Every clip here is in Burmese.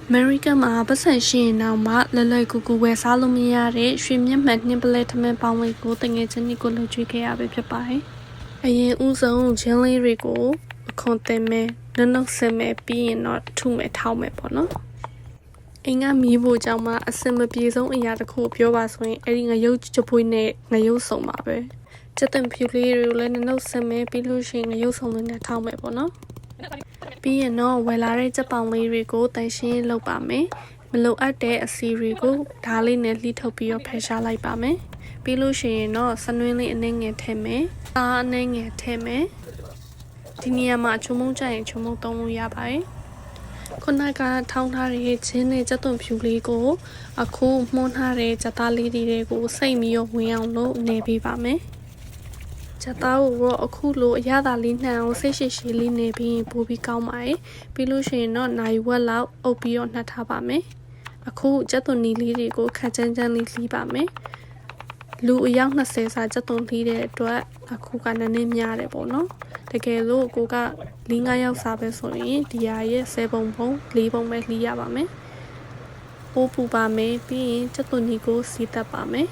America မှာပတ်စံရှင်နောက်မှလွယ်ကူကူဝယ်စားလို့မရတဲ့ရွှေမြက်မှန်နှင်းပလဲထမင်းပေါင်းလေးကိုတငယ်ချင်းတွေကိုလှုပ်ကြွေးခဲ့ရပြီဖြစ်ပါတယ်။အရင်ဦးဆုံးဂျင်းလေးတွေကိုအခွန်တင်မယ်နှုတ်ဆက်မယ်ပြီးရင်တော့ထုမယ်ထောက်မယ်ပေါ့နော်။အင်္ဂါမီးဖို့ကြောင့်မှအစင်မပြေဆုံးအရာတစ်ခုပြောပါဆိုရင်အဲ့ဒီငရုတ်ချပွေးနဲ့ငရုတ်စုံပါပဲ။ချက်သွန်ဖြူလေးတွေကိုလည်းနှုတ်ဆက်မယ်ပြီးလို့ရှိရင်ငရုတ်စုံလေးနဲ့ထောက်မယ်ပေါ့နော်။ပြီးရင်တော့ဝယ်လာတဲ့ချက်ပေါင်လေးတွေကိုတန်ရှင်းလုပ်ပါမယ်မလိုအပ်တဲ့အစီတွေကိုဓားလေးနဲ့လှိထုတ်ပြီးတော့ဖယ်ရှားလိုက်ပါမယ်ပြီးလို့ရှိရင်တော့စနွင်းလေးအနှဲငယ်ထည့်မယ်အားအနှဲငယ်ထည့်မယ်ဒီနေရာမှာချုံမုံကြရင်ချုံမုံသုံးလို့ရပါတယ်ခုနကထောင်းထားတဲ့ချင်းနဲ့ချက်သွန်ဖြူလေးကိုအခုမှုန်းထားတဲ့ချက်သားလေးတွေကိုစိတ်ပြီးတော့ဝင်အောင်လို့နေပေးပါမယ်ချက်သားကိုတော့အခုလိုအရသာလေးနှံအောင်စိတ်ရှိရှိလေးနေပြီးပို့ပြီးကောင်းပါတယ်ပြီးလို့ရှိရင်တော့နိုင်ဝက်လောက်အုပ်ပြီးတော့နှက်ထားပါမယ်အခုချက်သွန်နီလေးတွေကိုခက်ချမ်းချမ်းလေးလှီးပါမယ်လူအယောက်20စာချက်သွန်လှီးတဲ့အတွက်အခုကနည်းနည်းများတယ်ပေါ့နော်တကယ်လို့ကိုက4-5ယောက်စာပဲဆိုရင်ဒီဟာရဲ့10ပုံ4ပုံပဲလှီးရပါမယ်ပိုးပူပါမယ်ပြီးရင်ချက်သွန်နီကိုစီတက်ပါမယ်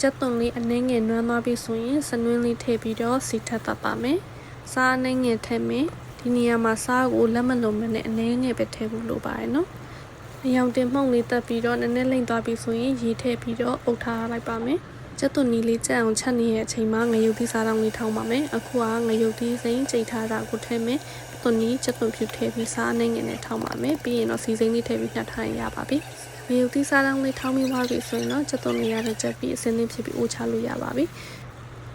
ချက်သွန်လေးအနှဲငယ်နွမ်းသွားပြီဆိုရင်စနွင်းလေးထည့်ပြီးတော့စီထပ်တတ်ပါမယ်။စားအနှဲငယ်ထည့်မယ်။ဒီနေရာမှာစားကိုလက်မလုံးမနဲ့အနှဲငယ်ပဲထည့်ဖို့လိုပါတယ်နော်။အယောင်တင်မှုန့်လေးတက်ပြီးတော့နည်းနည်းလိမ့်သွားပြီဆိုရင်ရေထည့်ပြီးတော့အုပ်ထားလိုက်ပါမယ်။ချက်သွန်နီလေးကြက်အောင်ချက်နေတဲ့အချိန်မှာငရုတ်သီးစားတောင်းလေးထောင်းပါမယ်။အခုကငရုတ်သီးစိမ့်ကြိတ်ထားတာကိုထည့်မယ်။သွန်နီချက်သွန်ဖြူထည့်ပြီးစားအနှဲငယ်နဲ့ထောင်းပါမယ်။ပြီးရင်တော့စီစိမ့်လေးထည့်ပြီးနှက်ထားရင်ရပါပြီ။ငရုတ်သီးစားတောင်းလေးထောင်းပြီးသွားပြီဆိုရင်တော့ချက်သွန်လေးရတဲ့ချက်ပြီးအစင်းလေးဖြစ်ပြီးအိုးချလို့ရပါပြီ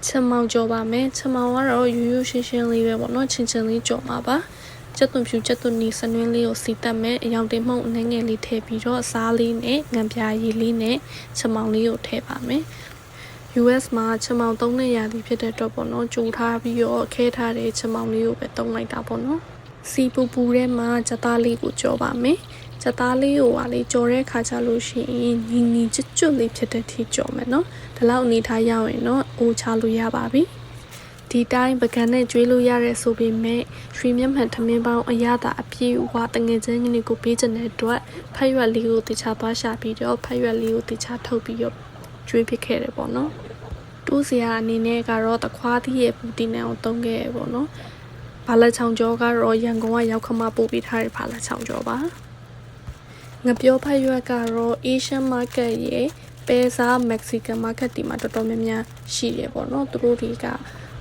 ချက်မောင်ကြော်ပါမယ်ချက်မောင်ကတော့ရိုးရိုးရှင်းရှင်းလေးပဲပေါ့နော်ချင်းချင်းလေးကြော်မှာပါချက်သွန်ဖြူချက်သွန်နီစနွင်းလေးကိုစီတက်မယ်အယောင်တင်မှုန့်အနှဲငယ်လေးထည့်ပြီးတော့အစားလေးနဲ့ငံပြားရည်လေးနဲ့ချက်မောင်လေးကိုထည့်ပါမယ် US မှာချက်မောင်သုံးတဲ့ရာသီဖြစ်တဲ့အတွက်ပေါ့နော်ကြိုထားပြီးတော့ခဲထားတဲ့ချက်မောင်လေးကိုပဲသုံးလိုက်တာပေါ့နော်စီပူပူထဲမှာချက်သားလေးကိုကြော်ပါမယ်ချက်သားလေးကိုလေကြော်တဲ့ခါကျလို့ရှိရင်ညီကျွတ်လေးဖြစ်တဲ့ထိကြော်မယ်နော်ဒီလောက်အနေထားရရင်တော့အိုးချလို့ရပါပြီဒီတိုင်းပကံနဲ့ကျွေးလို့ရတဲ့ဆိုပေမဲ့ရွှေမြက်မှန်ထမင်းပေါင်းအရသာအပြည့်အဝတငယ်ချင်းကြီးကိုပေးချင်တဲ့အတွက်ဖက်ရွက်လေးကိုတခြားသွားရှာပြီးတော့ဖက်ရွက်လေးကိုတခြားထုတ်ပြီးတော့ကျွေးပစ်ခဲ့တယ်ပေါ့နော်တူးစရာအနေနဲ့ကတော့တခွားသီးရဲ့ပူတင်နဲ့အောင်သုံးခဲ့ရပေါ့နော်ဘာလက်ချောင်းကျော်ကတော့ရန်ကုန်ကရောက်ခမပို့ပေးထားတဲ့ဘာလက်ချောင်းကျော်ပါငပြောဖက်ရွက်ကတော့ Asian market ရဲ့ပဲစား Mexican market ဒီမှာတော်တော်များများရှိတယ်ပေါ့နော်သူတို့တွေက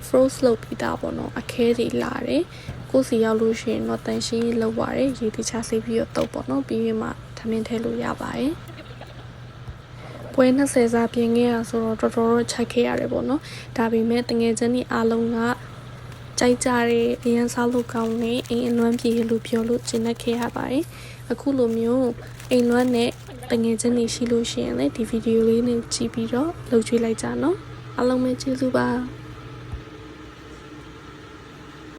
froze လုပ်ပြီးသားပေါ့နော်အခဲတွေလာတယ်ကိုယ်စီရောက်လို့ရှိရင်တော့တန်ရှင်းလောက်ပါတယ်ရေတခြားဆေးပြီးတော့တုပ်ပေါ့နော်ပြီးရင်မှထမင်းထဲလို့ရပါတယ်ပွဲ20စာပြင်ခဲ့ရဆိုတော့တော်တော်ချိုက်ခဲ့ရတယ်ပေါ့နော်ဒါပေမဲ့တငယ်ချင်းတွေအားလုံးကကြိုက်ကြတဲ့အရန်စားလို့ကောင်းနေအိမ်အလွမ်းပြေလို့ပြောလို့ကျင်နေခဲ့ရပါတယ်အခုလိုမျိုးအိမ်လွမ်းနဲ့တငယ်ချင်းတွေရှိလို့ရှိရင်လည်းဒီဗီဒီယိုလေးနဲ့ကြည့်ပြီးတော့လှုပ်ကြွေးလိုက်ကြနော်အားလုံးပဲကျေးဇူးပါ